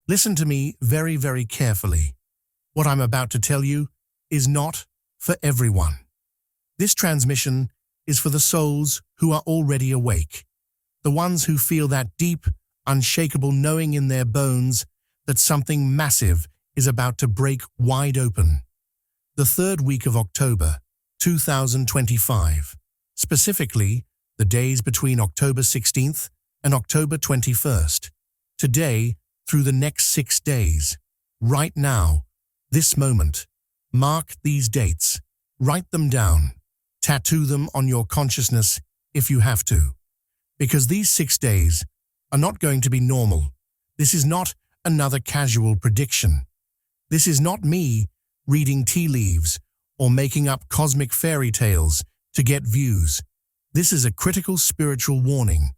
Listen to me very, very carefully. What I'm about to tell you is not for everyone. This transmission is for the souls who are already awake, the ones who feel that deep, unshakable knowing in their bones that something massive is about to break wide open. The third week of October, 2025, specifically the days between October 16th and October 21st. Today, through the next 6 days, right now, this moment, mark these dates, write them down, tattoo them on your consciousness if you have to. Because these 6 days are not going to be normal. This is not another casual prediction. This is not me reading tea leaves or making up cosmic fairy tales to get views. This is a critical spiritual warning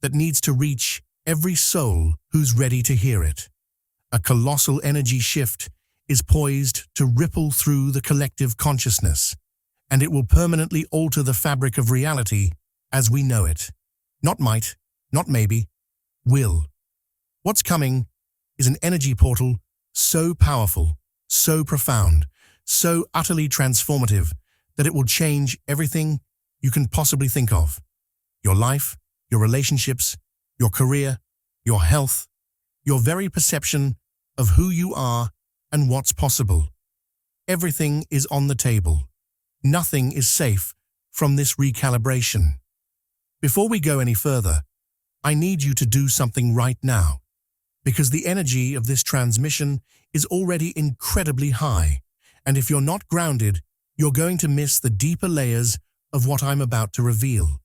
that needs to reach every soul who's ready to hear it. A colossal energy shift is poised to ripple through the collective consciousness, and it will permanently alter the fabric of reality as we know it. Not might, not maybe, will. What's coming is an energy portal so powerful, so profound, so utterly transformative that it will change everything you can possibly think of. Your life, your relationships, your career, your health, your very perception of who you are and what's possible. Everything is on the table. Nothing is safe from this recalibration. Before we go any further, I need you to do something right now, because the energy of this transmission is already incredibly high, and if you're not grounded, you're going to miss the deeper layers of what I'm about to reveal.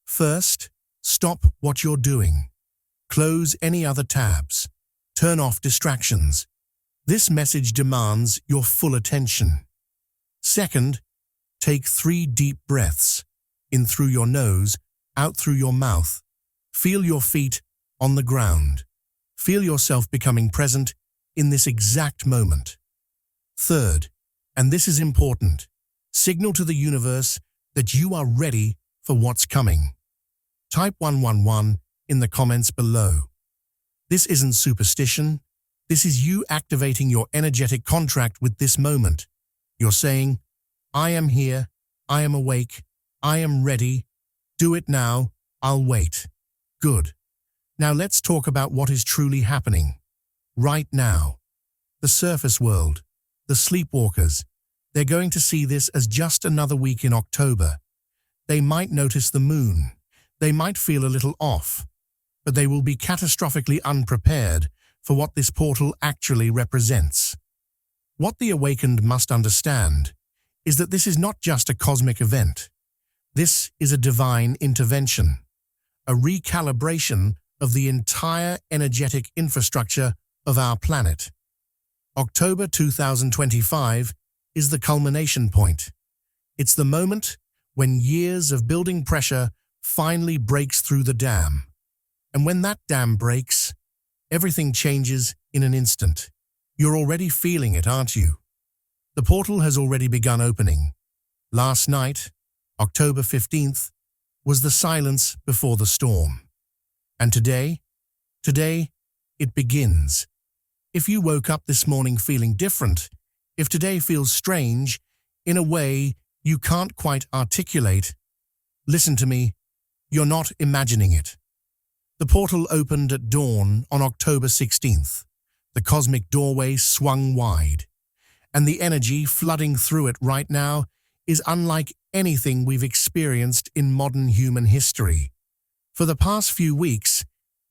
First, stop what you're doing. Close any other tabs. Turn off distractions. This message demands your full attention. Second, take 3 deep breaths, in through your nose, out through your mouth. Feel your feet on the ground. Feel yourself becoming present in this exact moment. Third, and this is important, signal to the universe that you are ready for what's coming. Type 111 in the comments below. This isn't superstition. This is you activating your energetic contract with this moment. You're saying, I am here, I am awake, I am ready. Do it now, I'll wait. Good. Now let's talk about what is truly happening. Right now. The surface world, the sleepwalkers, they're going to see this as just another week in October. They might notice the moon. They might feel a little off, but they will be catastrophically unprepared for what this portal actually represents. What the awakened must understand is that this is not just a cosmic event. This is a divine intervention, a recalibration of the entire energetic infrastructure of our planet. October 2025 is the culmination point. It's the moment when years of building pressure finally breaks through the dam. And when that dam breaks, everything changes in an instant. You're already feeling it, aren't you? The portal has already begun opening. Last night, October 15th, was the silence before the storm. And today, it begins. If you woke up this morning feeling different, if today feels strange, in a way you can't quite articulate, listen to me, you're not imagining it. The portal opened at dawn on October 16th. The cosmic doorway swung wide, and the energy flooding through it right now is unlike anything we've experienced in modern human history. For the past few weeks,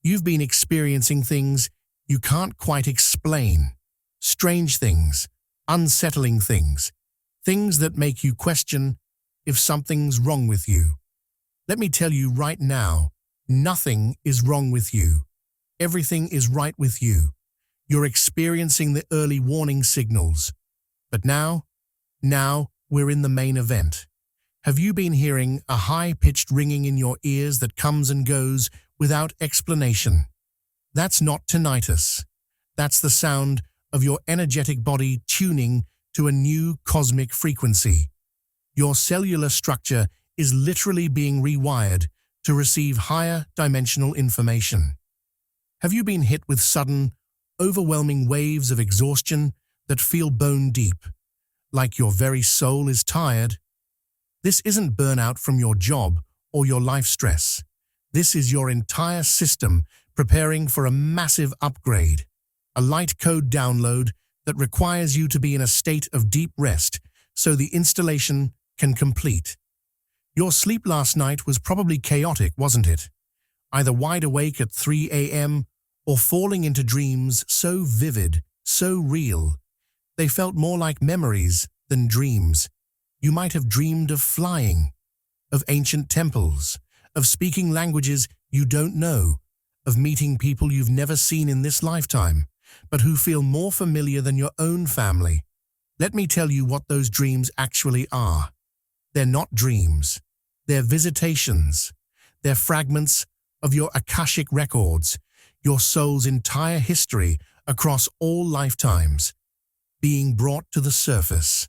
you've been experiencing things you can't quite explain. Strange things, unsettling things, things that make you question if something's wrong with you. Let me tell you right now, nothing is wrong with you. Everything is right with you. You're experiencing the early warning signals. But now we're in the main event. Have you been hearing a high-pitched ringing in your ears that comes and goes without explanation? That's not tinnitus. That's the sound of your energetic body tuning to a new cosmic frequency. Your cellular structure is literally being rewired to receive higher dimensional information. Have you been hit with sudden, overwhelming waves of exhaustion that feel bone deep, like your very soul is tired. This isn't burnout from your job or your life stress. This is your entire system preparing for a massive upgrade, a light code download that requires you to be in a state of deep rest so the installation can complete. Your sleep last night was probably chaotic, wasn't it? Either wide awake at 3 a.m. or falling into dreams so vivid, so real. They felt more like memories than dreams. You might have dreamed of flying, of ancient temples, of speaking languages you don't know, of meeting people you've never seen in this lifetime, but who feel more familiar than your own family. Let me tell you what those dreams actually are. They're not dreams. They're visitations. They're fragments of your Akashic records, your soul's entire history across all lifetimes, being brought to the surface.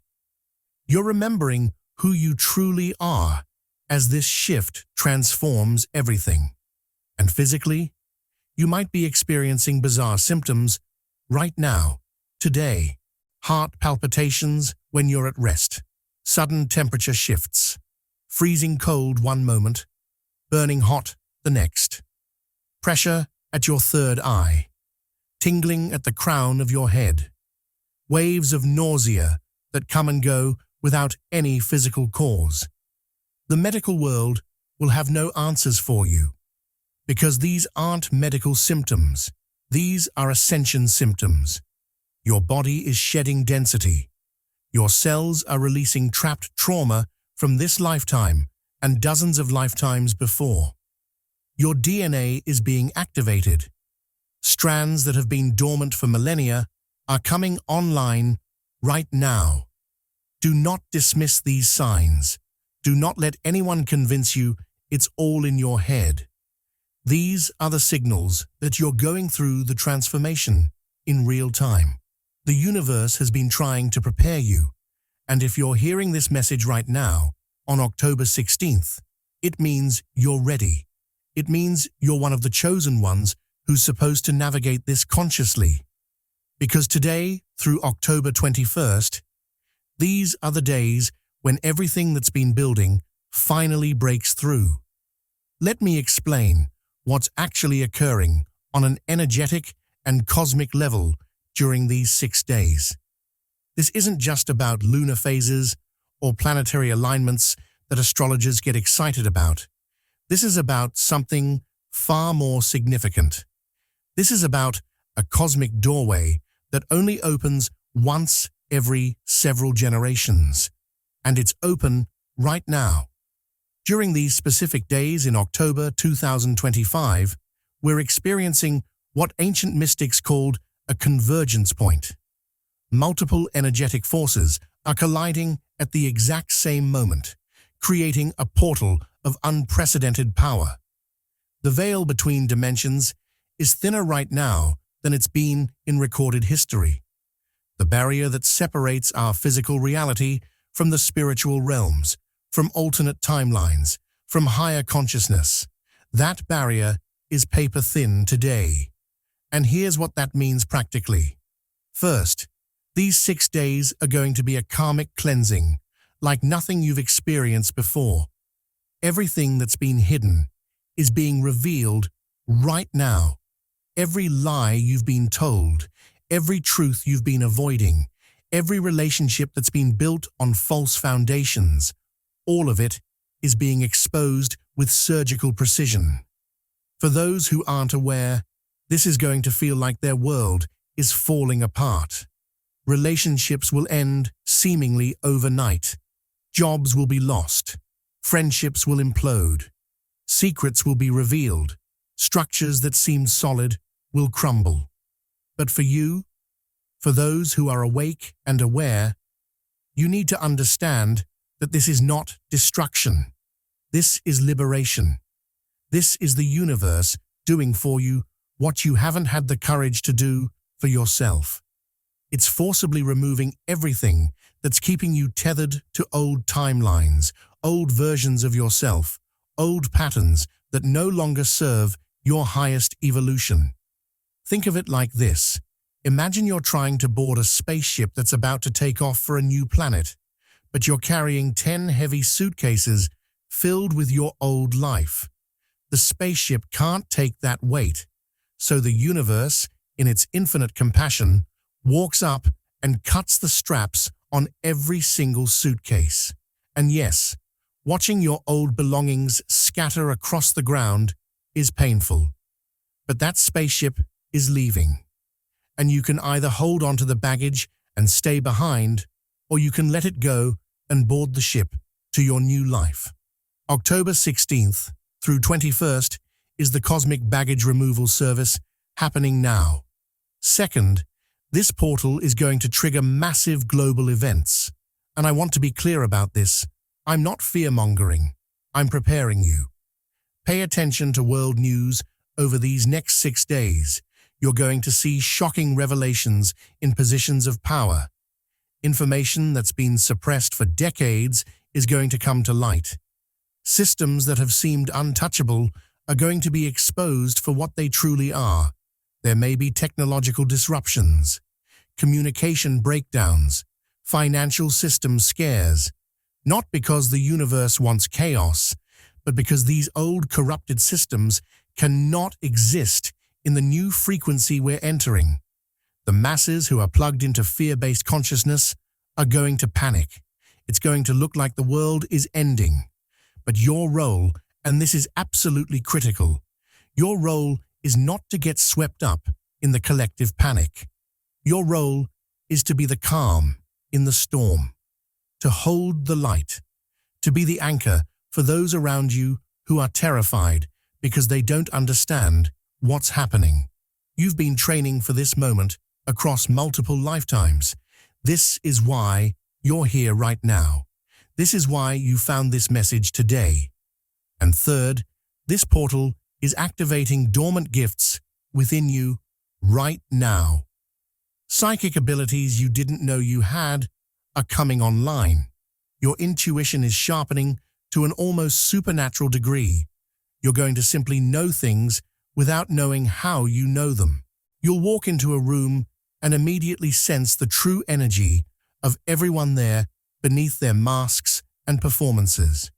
You're remembering who you truly are as this shift transforms everything. And physically, you might be experiencing bizarre symptoms right now, today. Heart palpitations when you're at rest, sudden temperature shifts, freezing cold one moment, burning hot the next, pressure at your third eye, tingling at the crown of your head, waves of nausea that come and go without any physical cause. The medical world will have no answers for you, because these aren't medical symptoms. These are ascension symptoms. Your body is shedding density. Your cells are releasing trapped trauma from this lifetime and dozens of lifetimes before. Your DNA is being activated. Strands that have been dormant for millennia are coming online right now. Do not dismiss these signs. Do not let anyone convince you it's all in your head. These are the signals that you're going through the transformation in real time. The universe has been trying to prepare you, and if you're hearing this message right now, on October 16th, it means you're ready. It means you're one of the chosen ones who's supposed to navigate this consciously. Because today, through October 21st, these are the days when everything that's been building finally breaks through. Let me explain what's actually occurring on an energetic and cosmic level during these 6 days. This isn't just about lunar phases or planetary alignments that astrologers get excited about. This is about something far more significant. This is about a cosmic doorway that only opens once every several generations, and it's open right now. During these specific days in October 2025, we're experiencing what ancient mystics called a convergence point. Multiple energetic forces are colliding at the exact same moment, creating a portal of unprecedented power. The veil between dimensions is thinner right now than it's been in recorded history. The barrier that separates our physical reality from the spiritual realms, from alternate timelines, from higher consciousness, that barrier is paper thin today. And here's what that means practically. First, these 6 days are going to be a karmic cleansing, like nothing you've experienced before. Everything that's been hidden is being revealed right now. Every lie you've been told, every truth you've been avoiding, every relationship that's been built on false foundations, all of it is being exposed with surgical precision. For those who aren't aware, this is going to feel like their world is falling apart. Relationships will end seemingly overnight. Jobs will be lost. Friendships will implode. Secrets will be revealed. Structures that seemed solid will crumble. But for you, for those who are awake and aware, you need to understand that this is not destruction. This is liberation. This is the universe doing for you what you haven't had the courage to do for yourself. It's forcibly removing everything that's keeping you tethered to old timelines, old versions of yourself, old patterns that no longer serve your highest evolution. Think of it like this. Imagine you're trying to board a spaceship that's about to take off for a new planet, but you're carrying 10 heavy suitcases filled with your old life. The spaceship can't take that weight, so the universe, in its infinite compassion, walks up and cuts the straps on every single suitcase. And yes, watching your old belongings scatter across the ground is painful. But that spaceship is leaving. And you can either hold on to the baggage and stay behind, or you can let it go and board the ship to your new life. October 16th through 21st is the Cosmic Baggage Removal Service happening now. Second, this portal is going to trigger massive global events. And I want to be clear about this. I'm not fear-mongering. I'm preparing you. Pay attention to world news over these next 6 days. You're going to see shocking revelations in positions of power. Information that's been suppressed for decades is going to come to light. Systems that have seemed untouchable are going to be exposed for what they truly are. There may be technological disruptions, communication breakdowns, financial system scares, not because the universe wants chaos, but because these old corrupted systems cannot exist in the new frequency we're entering. The masses who are plugged into fear-based consciousness are going to panic. It's going to look like the world is ending. But your role, and this is absolutely critical, your role is not to get swept up in the collective panic. Your role is to be the calm in the storm, to hold the light, to be the anchor for those around you who are terrified because they don't understand what's happening. You've been training for this moment across multiple lifetimes. This is why you're here right now. This is why you found this message today. And third, this portal is activating dormant gifts within you right now. Psychic abilities you didn't know you had are coming online. Your intuition is sharpening to an almost supernatural degree. You're going to simply know things without knowing how you know them. You'll walk into a room and immediately sense the true energy of everyone there beneath their masks and performances.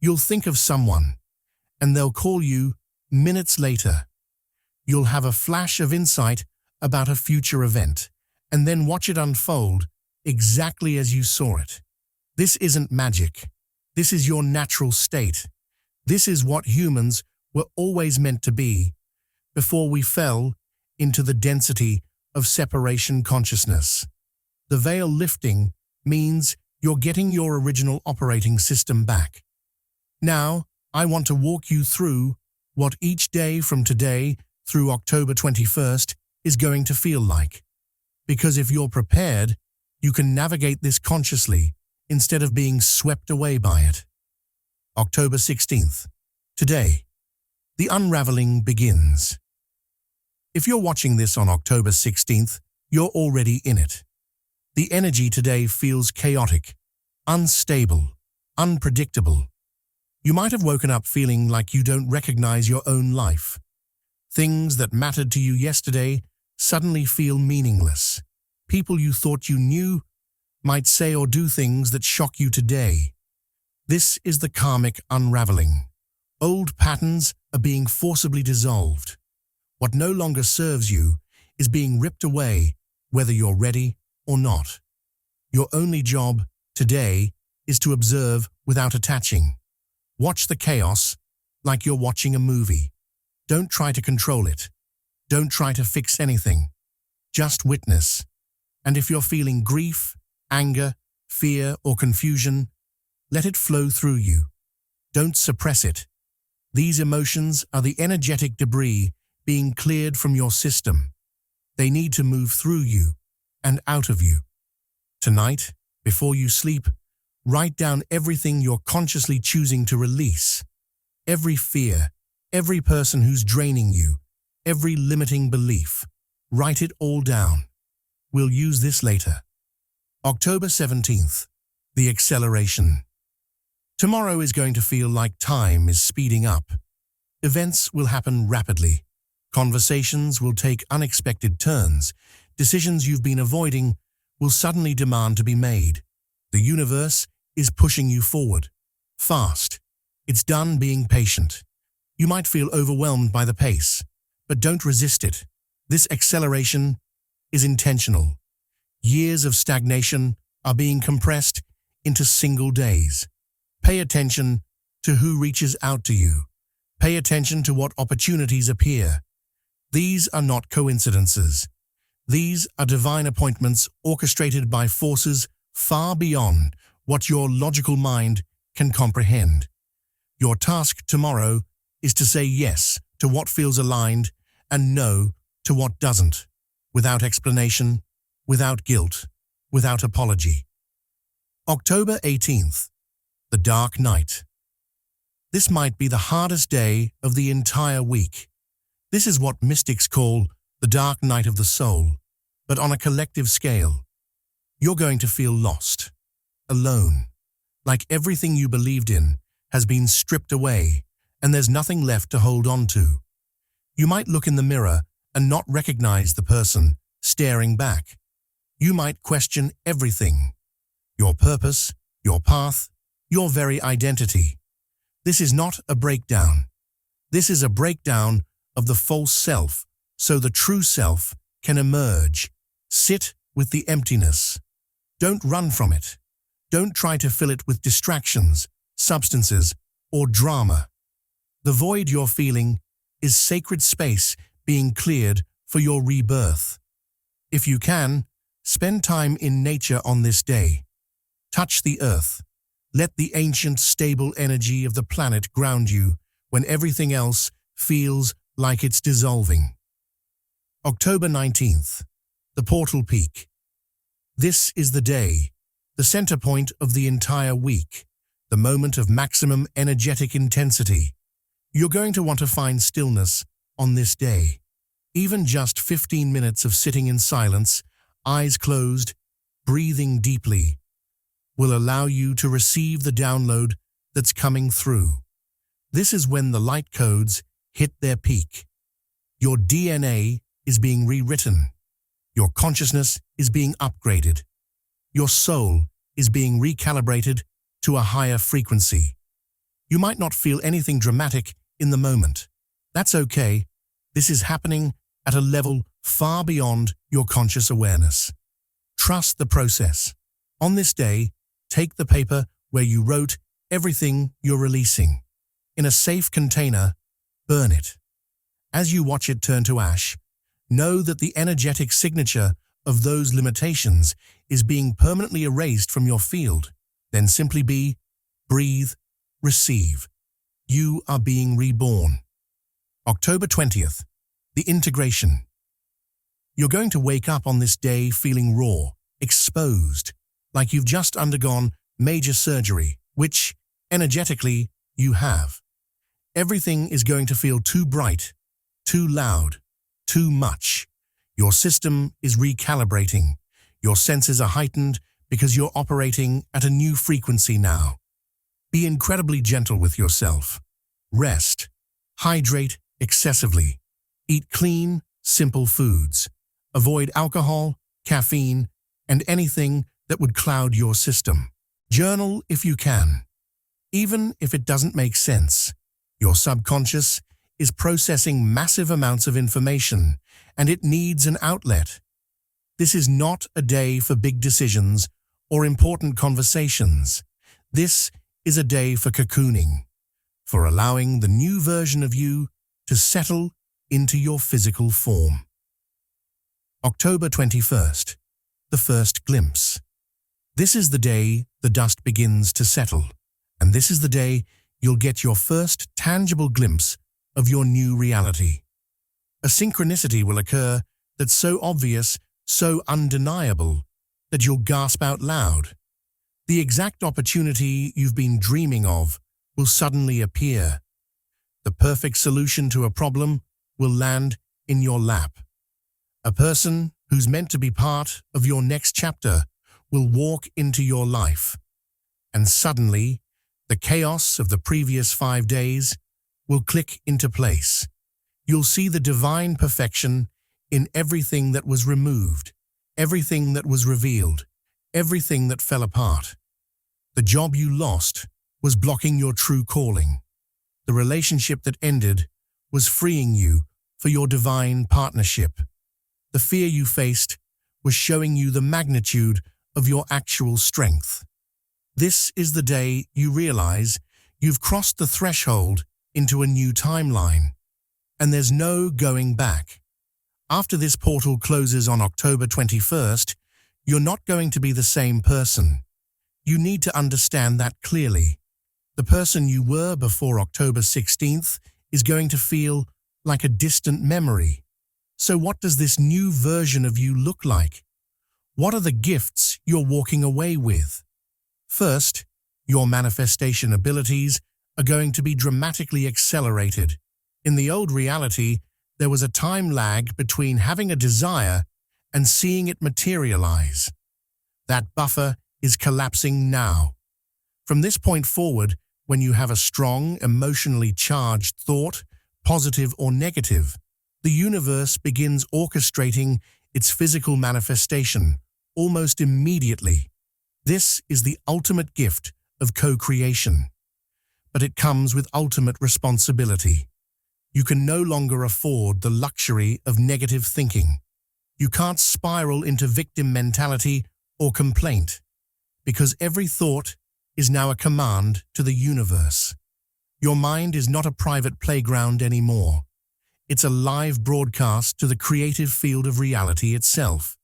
You'll think of someone, and they'll call you minutes later. You'll have a flash of insight about a future event, and then watch it unfold exactly as you saw it. This isn't magic. This is your natural state. This is what humans were always meant to be before we fell into the density of separation consciousness. The veil lifting means you're getting your original operating system back. Now, I want to walk you through what each day from today through October 21st is going to feel like. Because if you're prepared, you can navigate this consciously instead of being swept away by it. October 16th. Today, the unraveling begins. If you're watching this on October 16th, you're already in it. The energy today feels chaotic, unstable, unpredictable. You might have woken up feeling like you don't recognize your own life. Things that mattered to you yesterday suddenly feel meaningless. People you thought you knew might say or do things that shock you today. This is the karmic unraveling. Old patterns are being forcibly dissolved. What no longer serves you is being ripped away, whether you're ready or not. Your only job today is to observe without attaching. Watch the chaos like you're watching a movie. Don't try to control it. Don't try to fix anything. Just witness. And if you're feeling grief, anger, fear, or confusion, let it flow through you. Don't suppress it. These emotions are the energetic debris being cleared from your system. They need to move through you and out of you. Tonight, before you sleep, write down everything you're consciously choosing to release. Every fear, every person who's draining you, every limiting belief. Write it all down. We'll use this later. October 17th. The acceleration. Tomorrow is going to feel like time is speeding up. Events will happen rapidly. Conversations will take unexpected turns. Decisions you've been avoiding will suddenly demand to be made. The universe is pushing you forward. Fast. It's done being patient. You might feel overwhelmed by the pace, but don't resist it. This acceleration is intentional. Years of stagnation are being compressed into single days. Pay attention to who reaches out to you. Pay attention to what opportunities appear. These are not coincidences. These are divine appointments orchestrated by forces far beyond what your logical mind can comprehend. Your task tomorrow is to say yes to what feels aligned and no to what doesn't, without explanation, without guilt, without apology. October 18th, the dark night. This might be the hardest day of the entire week. This is what mystics call the dark night of the soul, but on a collective scale. You're going to feel lost, alone, like everything you believed in has been stripped away and there's nothing left to hold on to. You might look in the mirror and not recognize the person staring back. You might question everything: your purpose, your path, your very identity. This is not a breakdown. This is a breakdown of the false self, so the true self can emerge. Sit with the emptiness. Don't run from it. Don't try to fill it with distractions, substances, or drama. The void you're feeling is sacred space being cleared for your rebirth. If you can, spend time in nature on this day. Touch the earth. Let the ancient, stable energy of the planet ground you when everything else feels like it's dissolving. October 19th, the portal peak. This is the day, the center point of the entire week, the moment of maximum energetic intensity. You're going to want to find stillness on this day. Even just 15 minutes of sitting in silence, eyes closed, breathing deeply, will allow you to receive the download that's coming through. This is when the light codes hit their peak. Your DNA is being rewritten. Your consciousness is being upgraded. Your soul is being recalibrated to a higher frequency. You might not feel anything dramatic in the moment. That's okay. This is happening at a level far beyond your conscious awareness. Trust the process. On this day, take the paper where you wrote everything you're releasing. In a safe container, burn it. As you watch it turn to ash, know that the energetic signature of those limitations is being permanently erased from your field. Then simply be, breathe, receive. You are being reborn. October 20th, the integration. You're going to wake up on this day feeling raw, exposed, like you've just undergone major surgery, which, energetically, you have. Everything is going to feel too bright, too loud, too much. Your system is recalibrating. Your senses are heightened because you're operating at a new frequency now. Be incredibly gentle with yourself. Rest. Hydrate excessively. Eat clean, simple foods. Avoid alcohol, caffeine, and anything that would cloud your system. Journal if you can. Even if it doesn't make sense, your subconscious is processing massive amounts of information, and it needs an outlet. This is not a day for big decisions or important conversations. This is a day for cocooning, for allowing the new version of you to settle into your physical form. October 21st, the first glimpse. This is the day the dust begins to settle, and this is the day you'll get your first tangible glimpse of your new reality. A synchronicity will occur that's so obvious, so undeniable, that you'll gasp out loud. The exact opportunity you've been dreaming of will suddenly appear. The perfect solution to a problem will land in your lap. A person who's meant to be part of your next chapter will walk into your life. And suddenly, the chaos of the previous 5 days will click into place. You'll see the divine perfection in everything that was removed, everything that was revealed, everything that fell apart. The job you lost was blocking your true calling. The relationship that ended was freeing you for your divine partnership. The fear you faced was showing you the magnitude of your actual strength. This is the day you realize you've crossed the threshold into a new timeline, and there's no going back. After this portal closes on October 21st, you're not going to be the same person. You need to understand that clearly. The person you were before October 16th is going to feel like a distant memory. So what does this new version of you look like? What are the gifts you're walking away with? First, your manifestation abilities are going to be dramatically accelerated. In the old reality, there was a time lag between having a desire and seeing it materialize. That buffer is collapsing now. From this point forward, when you have a strong, emotionally charged thought, positive or negative, the universe begins orchestrating its physical manifestation almost immediately. This is the ultimate gift of co-creation. But it comes with ultimate responsibility. You can no longer afford the luxury of negative thinking. You can't spiral into victim mentality or complaint, because every thought is now a command to the universe. Your mind is not a private playground anymore. It's a live broadcast to the creative field of reality itself.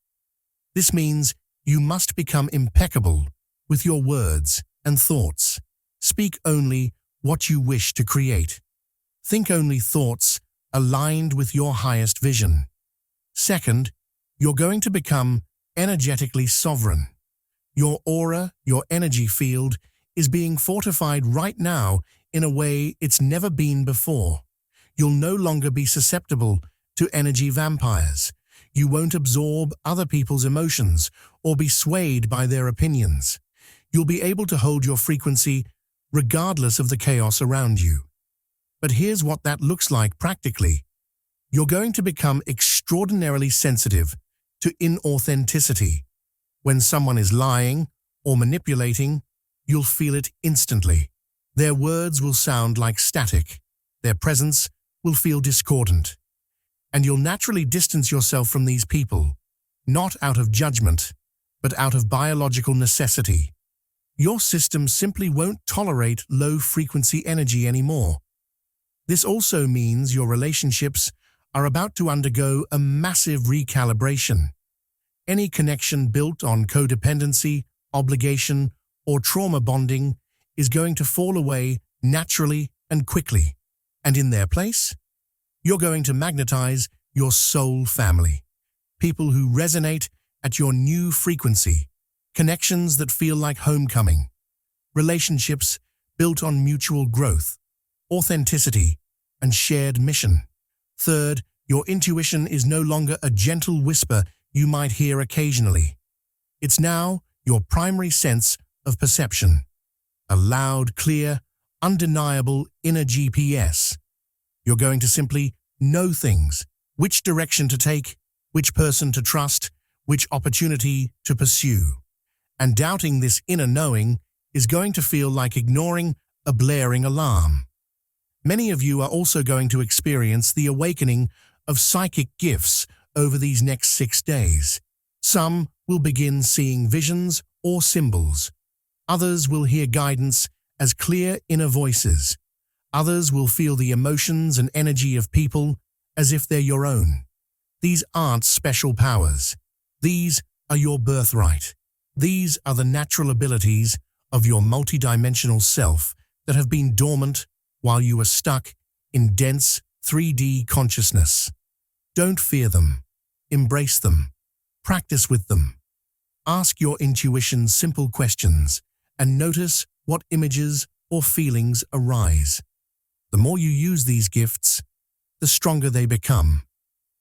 This means you must become impeccable with your words and thoughts. Speak only what you wish to create. Think only thoughts aligned with your highest vision. Second, you're going to become energetically sovereign. Your aura, your energy field, is being fortified right now in a way it's never been before. You'll no longer be susceptible to energy vampires. You won't absorb other people's emotions or be swayed by their opinions. You'll be able to hold your frequency regardless of the chaos around you. But here's what that looks like practically. You're going to become extraordinarily sensitive to inauthenticity. When someone is lying or manipulating, you'll feel it instantly. Their words will sound like static. Their presence will feel discordant. And you'll naturally distance yourself from these people, not out of judgment, but out of biological necessity. Your system simply won't tolerate low-frequency energy anymore. This also means your relationships are about to undergo a massive recalibration. Any connection built on codependency, obligation, or trauma bonding is going to fall away naturally and quickly. And in their place, you're going to magnetize your soul family. People who resonate at your new frequency. Connections that feel like homecoming. Relationships built on mutual growth, authenticity, and shared mission. Third, your intuition is no longer a gentle whisper you might hear occasionally. It's now your primary sense of perception. A loud, clear, undeniable inner GPS. You're going to simply know things, which direction to take, which person to trust, which opportunity to pursue. And doubting this inner knowing is going to feel like ignoring a blaring alarm. Many of you are also going to experience the awakening of psychic gifts over these next 6 days. Some will begin seeing visions or symbols. Others will hear guidance as clear inner voices. Others will feel the emotions and energy of people as if they're your own. These aren't special powers. These are your birthright. These are the natural abilities of your multidimensional self that have been dormant while you were stuck in dense 3D consciousness. Don't fear them. Embrace them. Practice with them. Ask your intuition simple questions and notice what images or feelings arise. The more you use these gifts, the stronger they become.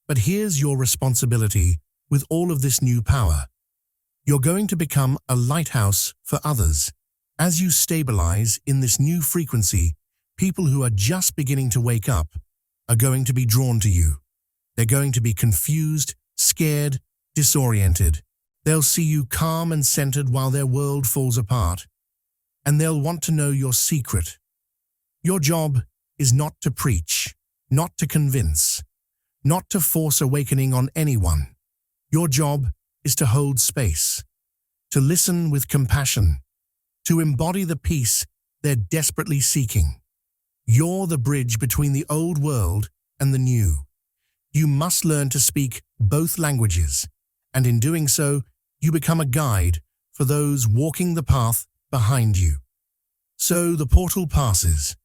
But here's your responsibility with all of this new power. You're going to become a lighthouse for others. As you stabilize in this new frequency, people who are just beginning to wake up are going to be drawn to you. They're going to be confused, scared, disoriented. They'll see you calm and centered while their world falls apart. And they'll want to know your secret. Your job is not to preach, not to convince, not to force awakening on anyone. Your job is to hold space, to listen with compassion, to embody the peace they're desperately seeking. You're the bridge between the old world and the new. You must learn to speak both languages, and in doing so, you become a guide for those walking the path behind you. So the portal passes.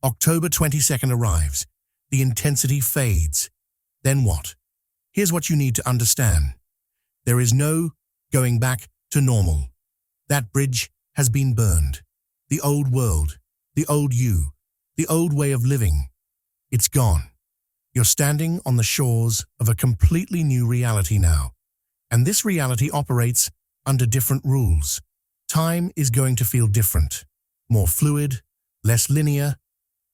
October 22nd arrives. The intensity fades. Then what? Here's what you need to understand. There is no going back to normal. That bridge has been burned. The old world, the old you, the old way of living, it's gone. You're standing on the shores of a completely new reality now. And this reality operates under different rules. Time is going to feel different, more fluid, less linear.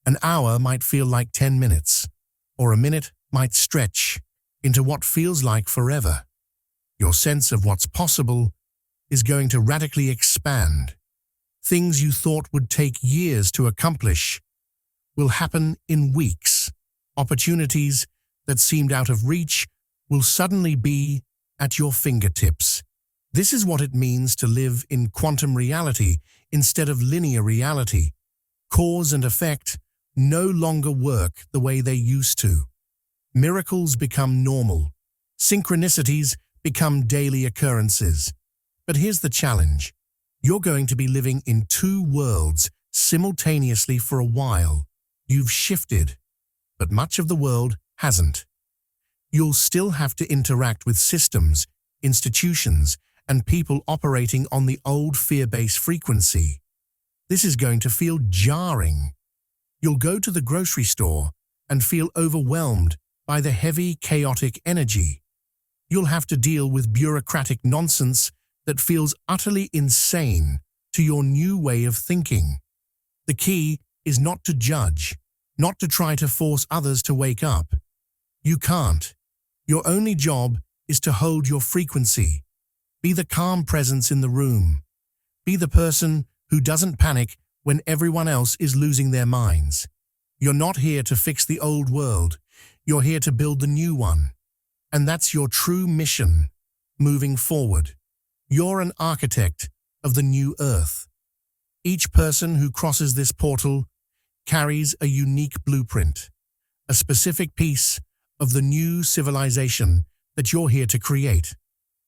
An hour might feel like 10 minutes, or a minute might stretch into what feels like forever. Your sense of what's possible is going to radically expand. Things you thought would take years to accomplish will happen in weeks. Opportunities that seemed out of reach will suddenly be at your fingertips. This is what it means to live in quantum reality instead of linear reality. Cause and effect no longer work the way they used to. Miracles become normal. Synchronicities become daily occurrences. But here's the challenge. You're going to be living in two worlds simultaneously for a while. You've shifted, but much of the world hasn't. You'll still have to interact with systems, institutions, and people operating on the old fear-based frequency. This is going to feel jarring. You'll go to the grocery store and feel overwhelmed by the heavy, chaotic energy. You'll have to deal with bureaucratic nonsense that feels utterly insane to your new way of thinking. The key is not to judge, not to try to force others to wake up. You can't. Your only job is to hold your frequency. Be the calm presence in the room. Be the person who doesn't panic when everyone else is losing their minds. You're not here to fix the old world. You're here to build the new one. And that's your true mission, moving forward. You're an architect of the new earth. Each person who crosses this portal carries a unique blueprint, a specific piece of the new civilization that you're here to create.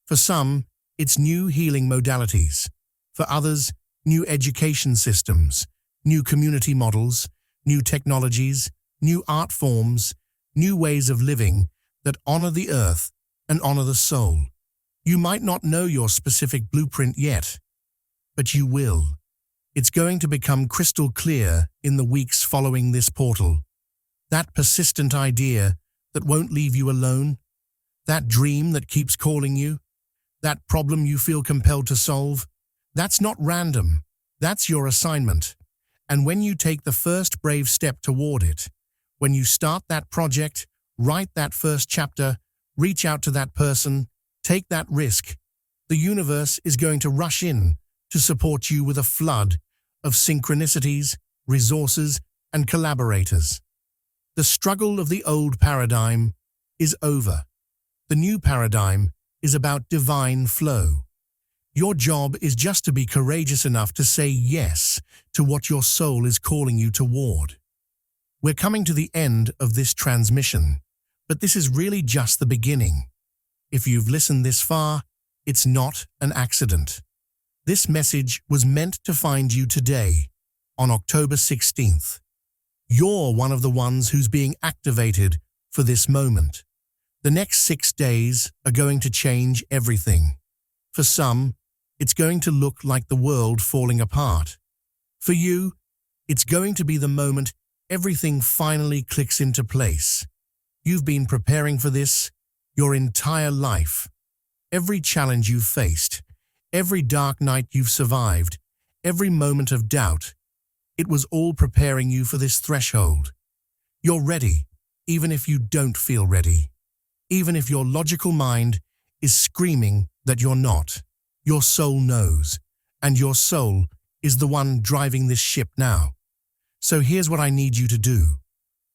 For some, it's new healing modalities. For others, new education systems, new community models, new technologies, new art forms, new ways of living that honor the earth and honor the soul. You might not know your specific blueprint yet, but you will. It's going to become crystal clear in the weeks following this portal. That persistent idea that won't leave you alone, that dream that keeps calling you, that problem you feel compelled to solve, that's not random. That's your assignment. And when you take the first brave step toward it, when you start that project, write that first chapter, reach out to that person, take that risk, the universe is going to rush in to support you with a flood of synchronicities, resources, and collaborators. The struggle of the old paradigm is over. The new paradigm is about divine flow. Your job is just to be courageous enough to say yes to what your soul is calling you toward. We're coming to the end of this transmission, but this is really just the beginning. If you've listened this far, it's not an accident. This message was meant to find you today, on October 16th. You're one of the ones who's being activated for this moment. The next 6 days are going to change everything. For some, it's going to look like the world falling apart. For you, it's going to be the moment everything finally clicks into place. You've been preparing for this your entire life. Every challenge you've faced, every dark night you've survived, every moment of doubt, it was all preparing you for this threshold. You're ready, even if you don't feel ready. Even if your logical mind is screaming that you're not, your soul knows, and your soul is the one driving this ship now. So here's what I need you to do.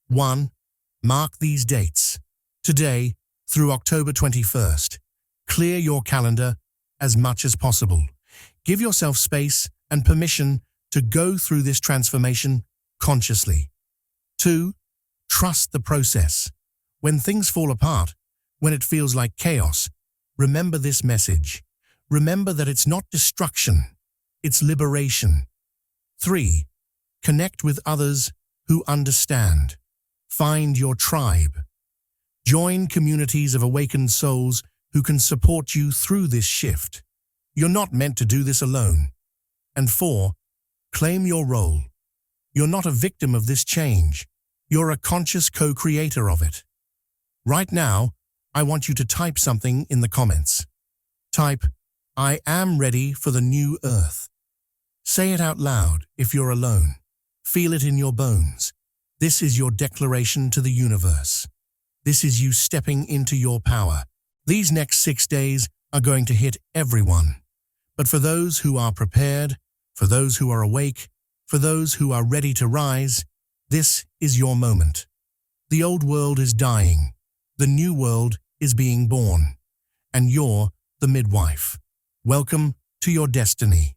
1. Mark these dates. Today through October 21st. Clear your calendar as much as possible. Give yourself space and permission to go through this transformation consciously. 2. Trust the process. When things fall apart, when it feels like chaos, remember this message. Remember that it's not destruction, it's liberation. 3. Connect with others who understand. Find your tribe. Join communities of awakened souls who can support you through this shift. You're not meant to do this alone. And 4. Claim your role. You're not a victim of this change. You're a conscious co-creator of it. Right now, I want you to type something in the comments. Type, "I am ready for the new earth." Say it out loud if you're alone. Feel it in your bones. This is your declaration to the universe. This is you stepping into your power. These next 6 days are going to hit everyone. But for those who are prepared, for those who are awake, for those who are ready to rise, this is your moment. The old world is dying. The new world is being born. And you're the midwife. Welcome to your destiny.